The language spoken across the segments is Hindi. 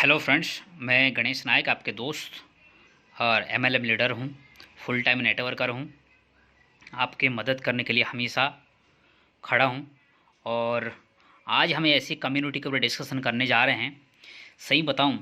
हेलो फ्रेंड्स, मैं गणेश नायक आपके दोस्त और एमएलएम लीडर हूँ। फुल टाइम नेटवर्कर हूँ। आपके मदद करने के लिए हमेशा खड़ा हूँ। और आज हम ऐसी कम्युनिटी के ऊपर डिस्कशन करने जा रहे हैं। सही बताऊँ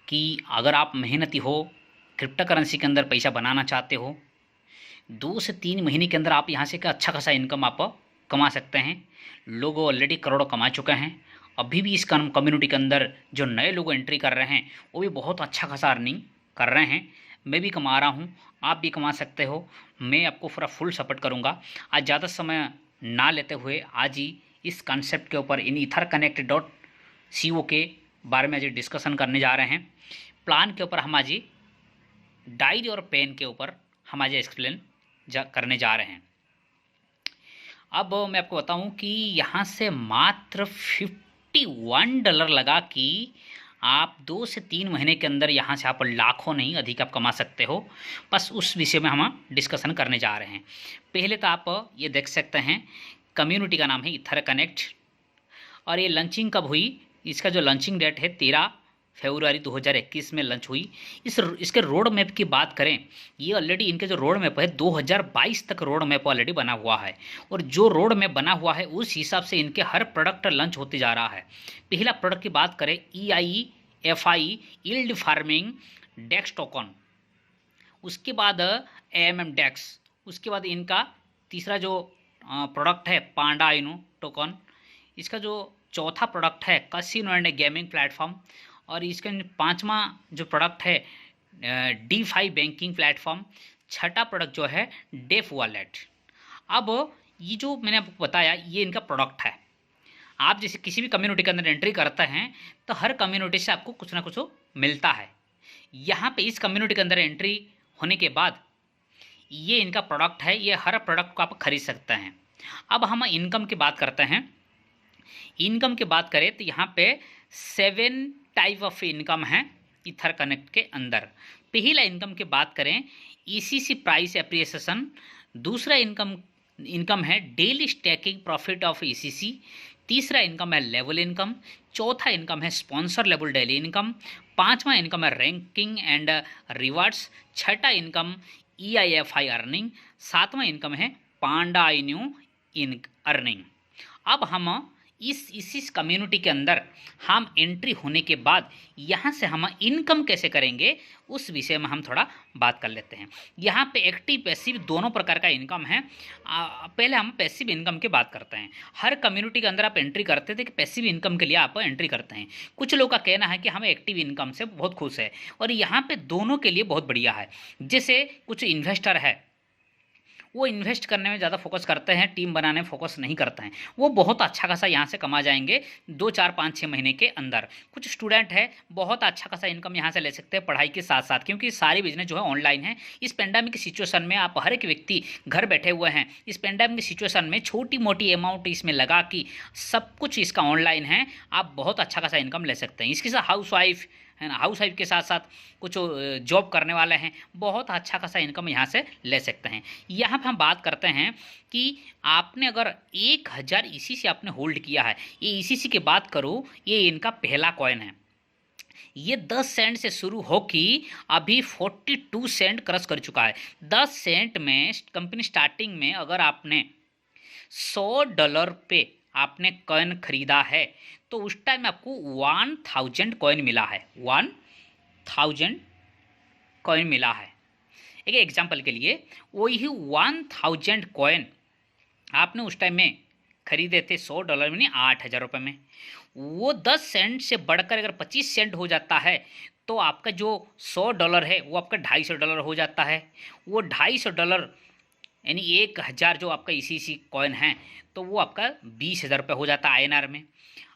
कि अगर आप मेहनती हो, क्रिप्टो करेंसी के अंदर पैसा बनाना चाहते हो, 2 से 3 महीने के अंदर आप यहाँ से का अच्छा खासा इनकम आप कमा सकते हैं। लोग ऑलरेडी करोड़ों कमा चुके हैं। अभी भी इस कम्युनिटी के अंदर जो नए लोग एंट्री कर रहे हैं वो भी बहुत अच्छा खासा अर्निंग कर रहे हैं। मैं भी कमा रहा हूँ, आप भी कमा सकते हो। मैं आपको पूरा फुल सपोर्ट करूँगा। आज ज़्यादा समय ना लेते हुए आज ही इस कॉन्सेप्ट के ऊपर इन EtherConnect.co के बारे में आज डिस्कशन करने जा रहे हैं। प्लान के ऊपर हम आज डायरी और पेन के ऊपर हम आज एक्सप्लेन करने जा रहे हैं। अब मैं आपको बताऊं कि यहाँ से मात्र $51 लगा कि आप 2 से 3 महीने के अंदर यहाँ से आप लाखों नहीं अधिक आप कमा सकते हो। बस उस विषय में हम डिस्कशन करने जा रहे हैं। पहले तो आप ये देख सकते हैं, कम्युनिटी का नाम है EtherConnect और ये लॉन्चिंग कब हुई, इसका जो लॉन्चिंग डेट है 13 फरवरी 2021 में लॉन्च हुई। इसके रोड मैप की बात करें, ये ऑलरेडी इनके जो रोड मैप है 2022 तक रोड मैप ऑलरेडी बना हुआ है। और जो रोड मैप बना हुआ है उस हिसाब से इनके हर प्रोडक्ट लॉन्च होते जा रहा है। पहला प्रोडक्ट की बात करें EIFI यील्ड फार्मिंग डेक्स टोकन, उसके बाद AMM डेक्स, उसके बाद इनका तीसरा जो प्रोडक्ट है पांडा इनो टोकन, इसका जो चौथा प्रोडक्ट है कैसीनो एंड गेमिंग प्लेटफॉर्म, और इसका पांचवा जो प्रोडक्ट है DeFi बैंकिंग प्लेटफॉर्म, छठा प्रोडक्ट जो है डेफ वॉलेट। अब ये जो मैंने आपको बताया ये इनका प्रोडक्ट है। आप जैसे किसी भी कम्युनिटी के अंदर एंट्री करते हैं तो हर कम्युनिटी से आपको कुछ ना कुछ मिलता है। यहाँ पे इस कम्युनिटी के अंदर एंट्री होने के बाद ये इनका प्रोडक्ट है, ये हर प्रोडक्ट को आप खरीद सकते हैं। अब हम इनकम की बात करते हैं। इनकम की बात करें तो यहाँ पे 7 टाइप ऑफ इनकम है EtherConnect के अंदर। पहला इनकम की बात करें ECC प्राइस एप्रिसिएशन, दूसरा इनकम है daily stacking profit of ECC, तीसरा इनकम है लेवल इनकम, चौथा इनकम है स्पॉन्सर लेवल डेली इनकम, पांचवा इनकम है रैंकिंग एंड रिवार्ड्स, छठा इनकम EIFI अर्निंग, सातवां इनकम है पांडा इन्यू इन अर्निंग। अब हम इस कम्युनिटी के अंदर हम एंट्री होने के बाद यहाँ से हम इनकम कैसे करेंगे उस विषय में हम थोड़ा बात कर लेते हैं। यहाँ पे एक्टिव पैसिव दोनों प्रकार का इनकम है। पहले हम पैसिव इनकम की बात करते हैं। हर कम्युनिटी के अंदर आप एंट्री करते थे कि पैसिव इनकम के लिए आप एंट्री करते हैं। कुछ लोग का कहना है कि हमें एक्टिव इनकम से बहुत खुश है, और यहाँ पे दोनों के लिए बहुत बढ़िया है। जैसे कुछ इन्वेस्टर है वो इन्वेस्ट करने में ज़्यादा फोकस करते हैं, टीम बनाने में फोकस नहीं करते हैं, वो बहुत अच्छा खासा यहाँ से कमा जाएंगे 2 4 5 6 महीने के अंदर। कुछ स्टूडेंट है बहुत अच्छा खासा इनकम यहाँ से ले सकते हैं पढ़ाई के साथ साथ, क्योंकि सारी बिजनेस जो है ऑनलाइन है। इस पेंडेमिक सिचुएशन में आप हर एक व्यक्ति घर बैठे हुए हैं। इस पेंडेमिक सिचुएशन में छोटी मोटी अमाउंट इसमें लगा कि सब कुछ इसका ऑनलाइन है, आप बहुत अच्छा खासा इनकम ले सकते हैं। इसके साथ हाउस वाइफ है ना, हाउस वाइफ के साथ साथ कुछ जॉब करने वाले हैं, बहुत अच्छा खासा इनकम यहाँ से ले सकते हैं। यहाँ पे हम बात करते हैं कि आपने अगर 1000 ECC आपने होल्ड किया है, ये ECC की बात करूँ, ये इनका पहला कॉइन है। ये 10 सेंट से शुरू हो कि अभी 42 सेंट क्रॉस कर चुका है। 10 सेंट में कंपनी स्टार्टिंग में अगर आपने $100 पे आपने कॉइन खरीदा है तो उस टाइम आपको 1000 कॉइन मिला है। 1000 कॉइन मिला है। एक एग्जांपल के लिए वही 1000 कॉइन आपने उस टाइम में खरीदे थे $100 में, नहीं 8000 रुपये में। वो 10 सेंट से बढ़कर अगर 25 सेंट हो जाता है तो आपका जो $100 है वो आपका $250 हो जाता है। वो $250 यानी 1000 जो आपका ECC कॉइन है तो वो आपका 20,000 रुपये हो जाता है INR में।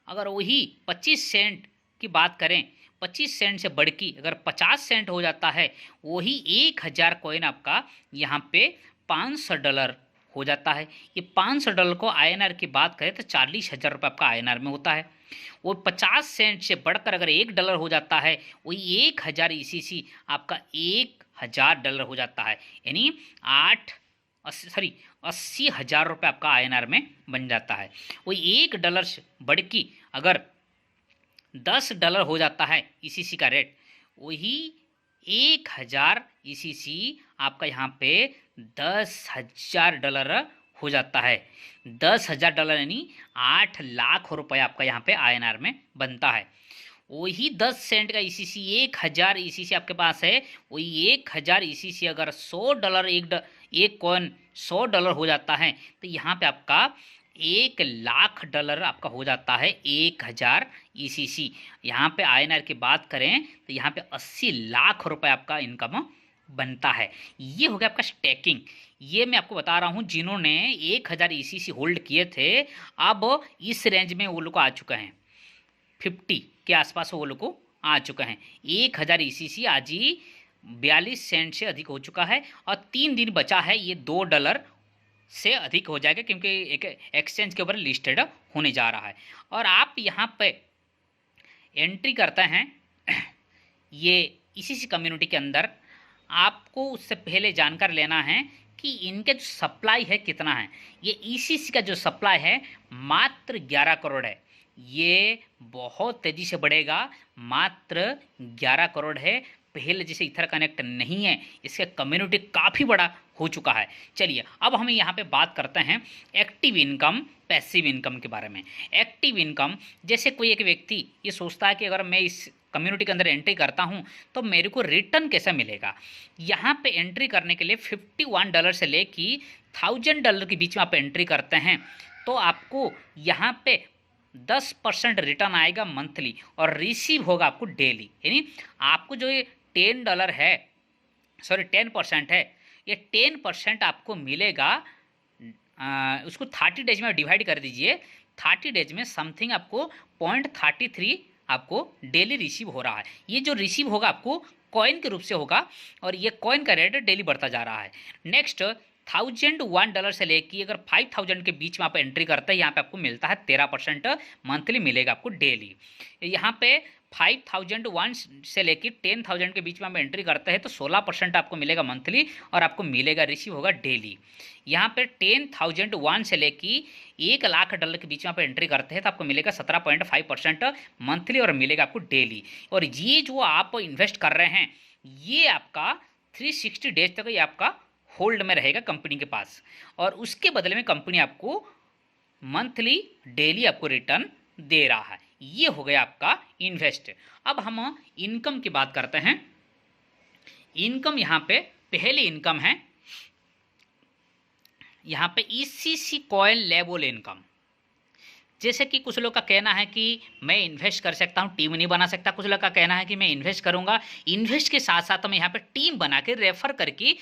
अगर वही 25 सेंट की बात करें, 25 सेंट से बढ़ की अगर 50 सेंट हो जाता है, वही 1000 कॉइन आपका यहाँ पे $500 हो जाता है। ये $500 को INR की बात करें तो 40,000 रुपये आपका INR में होता है। वो 50 सेंट से बढ़कर अगर $1 हो जाता है, वही 1000 ECC आपका $1000 हो जाता है, यानी 80,000 रुपये आपका INR में बन जाता है। वही $1 से बढ़ की अगर $10 हो जाता है ईसीसी का रेट, वही 1000 ईसीसी आपका यहाँ पे $10,000 हो जाता है। $10,000 यानी 8 लाख रुपए आपका यहाँ पे INR में बनता है। वही 10 सेंट का ईसीसी, 1000 ईसीसी आपके पास है, वही 1000 ईसीसी अगर $100 एक कॉइन $100 हो जाता है तो यहाँ पे आपका $1,00,000 आपका हो जाता है 1000 ईसीसी। यहाँ पे INR की बात करें तो यहाँ पे 80 लाख रुपए आपका इनकम बनता है। ये हो गया आपका स्टेकिंग। ये मैं आपको बता रहा हूँ जिन्होंने 1000 ईसीसी होल्ड किए थे, अब इस रेंज में वो लोग आ चुके हैं, 50 के आसपास वो लोग को आ चुका है। 1000 ईसीसी आज ही 42 सेंट से अधिक हो चुका है और 3 दिन बचा है, ये $2 से अधिक हो जाएगा क्योंकि एक एक्सचेंज के ऊपर लिस्टेड होने जा रहा है। और आप यहाँ पे एंट्री करते हैं ये ईसीसी कम्युनिटी के अंदर, आपको उससे पहले जानकारी लेना है कि इनके जो सप्लाई है कितना है। ये ईसीसी का जो सप्लाई है मात्र 11 करोड़ है, ये बहुत तेज़ी से बढ़ेगा, मात्र 11 करोड़ है। पहले जैसे इथर कनेक्ट नहीं है, इसका कम्युनिटी काफ़ी बड़ा हो चुका है। चलिए अब हम यहाँ पे बात करते हैं एक्टिव इनकम, पैसिव इनकम के बारे में। एक्टिव इनकम, जैसे कोई एक व्यक्ति ये सोचता है कि अगर मैं इस कम्युनिटी के अंदर एंट्री करता हूँ तो मेरे को रिटर्न कैसे मिलेगा। यहाँ पे एंट्री करने के लिए $51 से लेके $1000 के बीच में आप एंट्री करते हैं तो आपको यहाँ पे 10% रिटर्न आएगा मंथली और रिसीव होगा आपको डेली। यानी आपको जो ये $10 है, सॉरी 10% है, ये 10% आपको मिलेगा। उसको 30 डेज में डिवाइड कर दीजिए, 30 डेज में समथिंग आपको 0.33 आपको डेली रिसीव हो रहा है। ये जो रिसीव होगा आपको कॉइन के रूप से होगा और ये कॉइन का रेट डेली बढ़ता जा रहा है। नेक्स्ट $1001 से लेके अगर 5000 के बीच में आप एंट्री करते हैं, यहाँ पे आपको मिलता है 13% मंथली मिलेगा आपको डेली। यहाँ पे 5001 से लेके 10,000 के बीच में आप एंट्री करते हैं तो 16% आपको मिलेगा मंथली और आपको मिलेगा रिसीव होगा डेली। यहाँ पे 10,001 से लेके $1,00,000 के बीच में आप एंट्री करते हैं तो आपको मिलेगा 17.5% मंथली और मिलेगा आपको डेली। और ये जो आप इन्वेस्ट कर रहे हैं ये आपका 360 डेज तक ये आपका होल्ड में रहेगा कंपनी के पास और उसके बदले में कंपनी आपको मंथली डेली आपको रिटर्न दे रहा है। ये हो गया आपका इन्वेस्ट। अब हम इनकम की बात करते हैं। इनकम यहाँ पे पहले इनकम है यहाँ पे ईसीसी कॉइन लेवल इनकम। जैसे कि कुछ लोग का कहना है कि मैं इन्वेस्ट कर सकता हूँ, टीम नहीं बना सकता। कुछ लोग का कहना है कि मैं इन्वेस्ट करूँगा, इन्वेस्ट के साथ साथ मैं यहाँ पे टीम बना के रेफर करके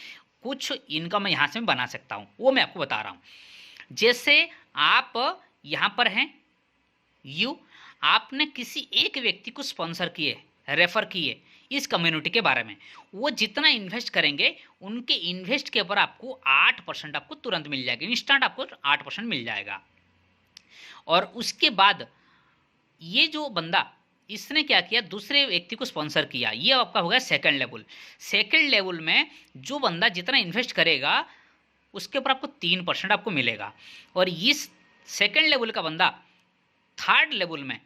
कुछ इनकम यहाँ से मैं बना सकता हूँ। वो मैं आपको बता रहा हूँ। जैसे आप यहाँ पर हैं, आपने किसी एक व्यक्ति को स्पॉन्सर किए, रेफर किए इस कम्युनिटी के बारे में, वो जितना इन्वेस्ट करेंगे उनके इन्वेस्ट के ऊपर आपको 8% आपको तुरंत मिल जाएगा, इंस्टेंट आपको 8% मिल जाएगा। और उसके बाद ये जो बंदा इसने क्या किया, दूसरे व्यक्ति को स्पॉन्सर किया, ये आपका होगा सेकंड लेवल। सेकंड लेवल में जो बंदा जितना इन्वेस्ट करेगा उसके ऊपर आपको 3% आपको मिलेगा। और इस सेकंड लेवल का बंदा थर्ड लेवल में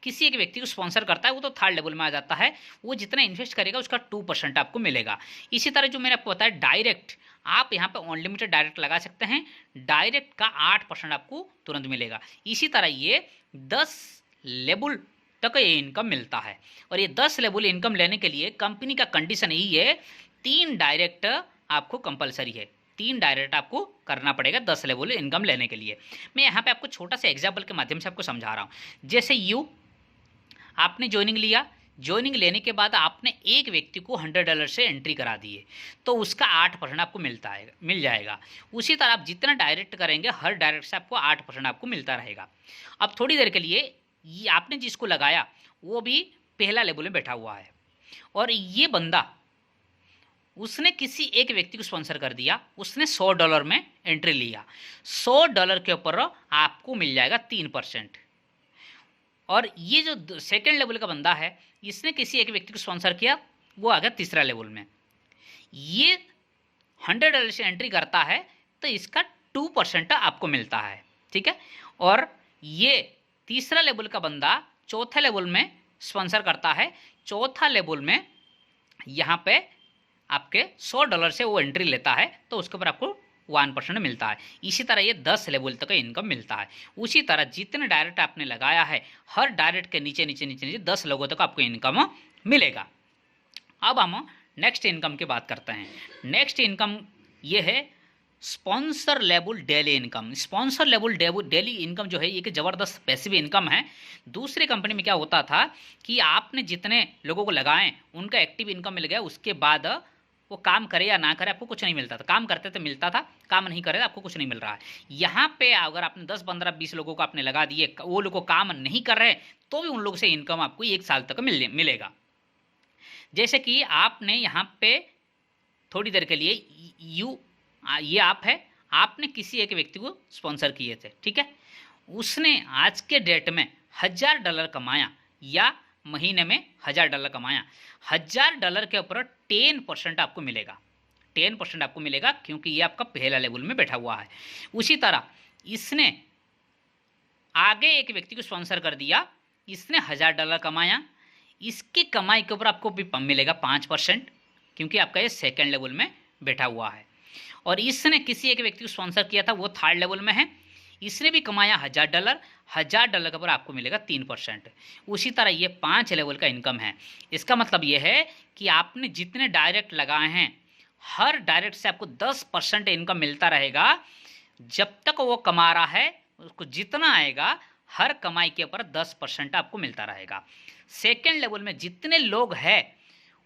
किसी एक व्यक्ति को स्पॉन्सर करता है, वो तो थर्ड लेवल में आ जाता है, वो जितना इन्वेस्ट करेगा उसका 2% आपको मिलेगा। इसी तरह जो मैंने आपको बताया डायरेक्ट, आप यहाँ पे अनलिमिटेड डायरेक्ट लगा सकते हैं, डायरेक्ट का 8% आपको तुरंत मिलेगा। इसी तरह ये 10 लेवल तक ये इनकम मिलता है। और ये 10 लेवल इनकम लेने के लिए कंपनी का कंडीशन यही है, 3 डायरेक्ट आपको कंपलसरी है, 3 डायरेक्ट आपको करना पड़ेगा 10 लेवल इनकम लेने के लिए। मैं यहाँ पे आपको छोटा सा एग्जाम्पल के माध्यम से आपको समझा रहा हूँ। जैसे आपने ज्वाइनिंग लिया, ज्वाइनिंग लेने के बाद आपने एक व्यक्ति को $100 से एंट्री करा दिए तो उसका 8% आपको मिल जाएगा। उसी तरह आप जितना डायरेक्ट करेंगे हर डायरेक्ट से आपको 8% आपको मिलता रहेगा। अब थोड़ी देर के लिए ये आपने जिसको लगाया वो भी पहला लेवल में बैठा हुआ है और ये बंदा उसने किसी एक व्यक्ति को स्पॉन्सर कर दिया, उसने $100 में एंट्री लिया, $100 के ऊपर आपको मिल जाएगा 3%। और ये जो सेकंड लेवल का बंदा है इसने किसी एक व्यक्ति को स्पॉन्सर किया, वो आ गया तीसरा लेवल में, ये $100 से एंट्री करता है तो इसका 2% आपको मिलता है, ठीक है। और ये तीसरा लेवल का बंदा चौथे लेवल में स्पॉन्सर करता है, चौथा लेवल में यहाँ पे आपके $100 से वो एंट्री लेता है तो उसके ऊपर आपको 1% मिलता है। इसी तरह ये 10 लेवल तक का इनकम मिलता है। उसी तरह जितने डायरेक्ट आपने लगाया है हर डायरेक्ट के नीचे नीचे नीचे नीचे 10 लोगों तक आपको इनकम मिलेगा। अब हम नेक्स्ट इनकम की बात करते हैं। नेक्स्ट इनकम ये है sponsor level daily income. Sponsor level daily income जो है ये कि ज़बरदस्त पैसिव इनकम है। दूसरी कंपनी में क्या होता था कि आपने जितने लोगों को लगाएं उनका एक्टिव इनकम मिल गया, उसके बाद वो काम करे या ना करे आपको कुछ नहीं मिलता था। काम करते तो मिलता था, काम नहीं करे तो आपको कुछ नहीं मिल रहा है। यहाँ पे अगर आपने 10, 15, 20 लोगों को आपने लगा दिए, वो लोग काम नहीं कर रहे तो भी उन लोगों से इनकम आपको 1 साल तक मिलेगा। जैसे कि आपने यहाँ पे थोड़ी देर के लिए ये आप है, आपने किसी एक व्यक्ति को स्पॉन्सर किए थे, ठीक है, उसने आज के डेट में $1000 कमाया या महीने में $1000 कमाया, $1000 के ऊपर 10% आपको मिलेगा। 10% आपको मिलेगा क्योंकि ये आपका पहला लेवल में बैठा हुआ है। उसी तरह इसने आगे एक व्यक्ति को स्पॉन्सर कर दिया, इसने $1000 कमाया, इसकी कमाई के ऊपर आपको भी मिलेगा 5% क्योंकि आपका ये सेकेंड लेवल में बैठा हुआ है। और इसने किसी एक व्यक्ति को स्पॉन्सर किया था, वो थर्ड लेवल में है, इसने भी कमाया $1000, $1000 के ऊपर आपको मिलेगा 3%। उसी तरह ये 5 लेवल का इनकम है। इसका मतलब ये है कि आपने जितने डायरेक्ट लगाए हैं हर डायरेक्ट से आपको 10% इनकम मिलता रहेगा। जब तक वो कमा रहा है उसको जितना आएगा हर कमाई के ऊपर 10% आपको मिलता रहेगा। सेकेंड लेवल में जितने लोग हैं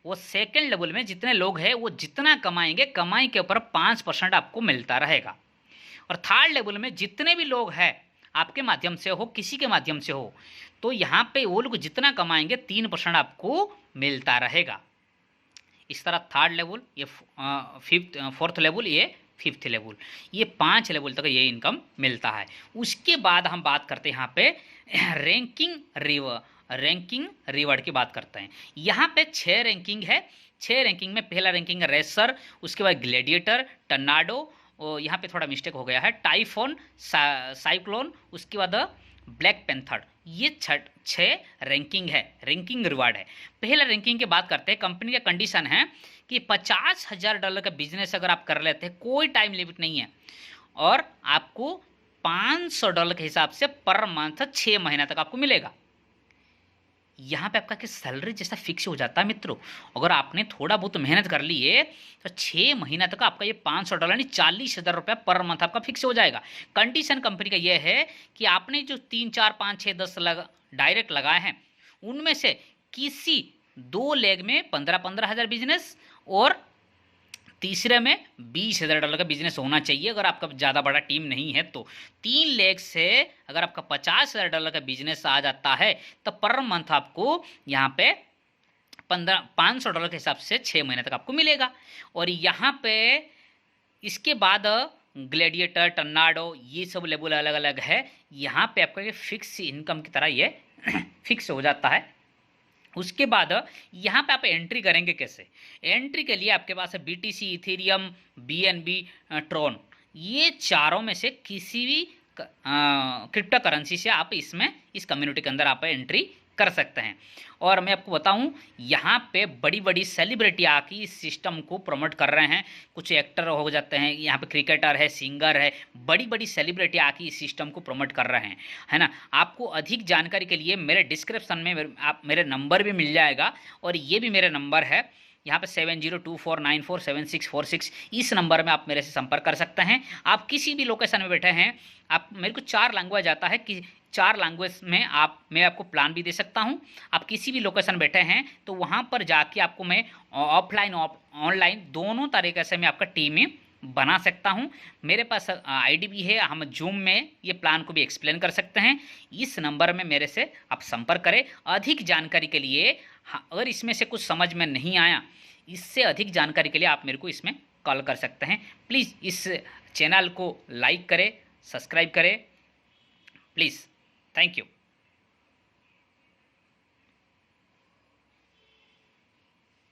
वो सेकेंड लेवल में जितने लोग हैं वो जितना कमाएंगे कमाई के ऊपर 5% आपको मिलता रहेगा। और थर्ड लेवल में जितने भी लोग हैं आपके माध्यम से हो किसी के माध्यम से हो तो यहाँ पे वो लोग जितना कमाएंगे 3% आपको मिलता रहेगा। इस तरह थर्ड लेवल ये फोर्थ लेवल ये फिफ्थ लेवल, ये 5 लेवल तक ये इनकम मिलता है। उसके बाद हम बात करते हैं यहाँ पे रैंकिंग रिवॉर्ड की बात करते हैं। यहाँ पे 6 रैंकिंग है। 6 रैंकिंग में पहला रैंकिंग है रेसर, उसके बाद ग्लेडिएटर, टर्नाडो, और यहाँ पे थोड़ा मिस्टेक हो गया है, टाइफोन, साइक्लोन, उसके बाद ब्लैक पैंथर। ये 6 रैंकिंग है, रैंकिंग रिवार्ड है। पहला रैंकिंग की बात करते हैं। कंपनी का कंडीशन है कि $50,000 का बिजनेस अगर आप कर लेते हैं, कोई टाइम लिमिट नहीं है, और आपको $500 के हिसाब से पर मंथ 6 महीना तक आपको मिलेगा। यहाँ पे आपका सैलरी जैसा फिक्स हो जाता है मित्रों। अगर आपने थोड़ा बहुत मेहनत कर ली है तो 6 महीना तक आपका ये $500 यानी $40,000 पर मंथ आपका फिक्स हो जाएगा। कंडीशन कंपनी का ये है कि आपने जो 3, 4, 5, 6, 10 डायरेक्ट लगाए हैं उनमें से किसी 2 लेग में 15-15 हज़ार बिजनेस और तीसरे में $20,000 का बिजनेस होना चाहिए। अगर आपका ज़्यादा बड़ा टीम नहीं है तो 3 लेग से अगर आपका $50,000 का बिजनेस आ जाता है तो पर मंथ आपको यहाँ पे $500 के हिसाब से 6 महीने तक आपको मिलेगा। और यहाँ पे इसके बाद ग्लेडिएटर, टर्नाडो, ये सब लेवल अलग अलग है। यहाँ पे आपका ये फिक्स इनकम की तरह ये फिक्स हो जाता है। उसके बाद यहाँ पे आप एंट्री करेंगे कैसे? एंट्री के लिए आपके पास है BTC, इथेरियम, BNB, ट्रॉन। ये चारों में से किसी भी क्रिप्टो करेंसी से आप इसमें इस कम्युनिटी के अंदर आप एंट्री कर सकते हैं। और मैं आपको बताऊं यहाँ पे बड़ी बड़ी सेलिब्रिटी आके इस सिस्टम को प्रमोट कर रहे हैं। कुछ एक्टर हो जाते हैं, यहाँ पे क्रिकेटर है, सिंगर है, बड़ी बड़ी सेलिब्रिटी आके इस सिस्टम को प्रमोट कर रहे हैं, है ना। आपको अधिक जानकारी के लिए मेरे डिस्क्रिप्शन में आप मेरे नंबर भी मिल जाएगा, और ये भी मेरा नंबर है यहाँ पे 7024947646। इस नंबर में आप मेरे से संपर्क कर सकते हैं। आप किसी भी लोकेशन में बैठे हैं, आप मेरे को 4 लैंग्वेज आता है कि 4 लैंग्वेज में मैं आपको प्लान भी दे सकता हूं। आप किसी भी लोकेशन बैठे हैं तो वहां पर जाके आपको मैं ऑफलाइन ऑनलाइन दोनों तरीके से मैं आपका टीम बना सकता हूं। मेरे पास आईडी भी है, हम जूम में ये प्लान को भी एक्सप्लेन कर सकते हैं। इस नंबर में मेरे से आप संपर्क करें अधिक जानकारी के लिए। अगर इसमें से कुछ समझ में नहीं आया, इससे अधिक जानकारी के लिए आप मेरे को इसमें कॉल कर सकते हैं। प्लीज़ इस चैनल को लाइक करें, सब्सक्राइब करें प्लीज़। Thank you.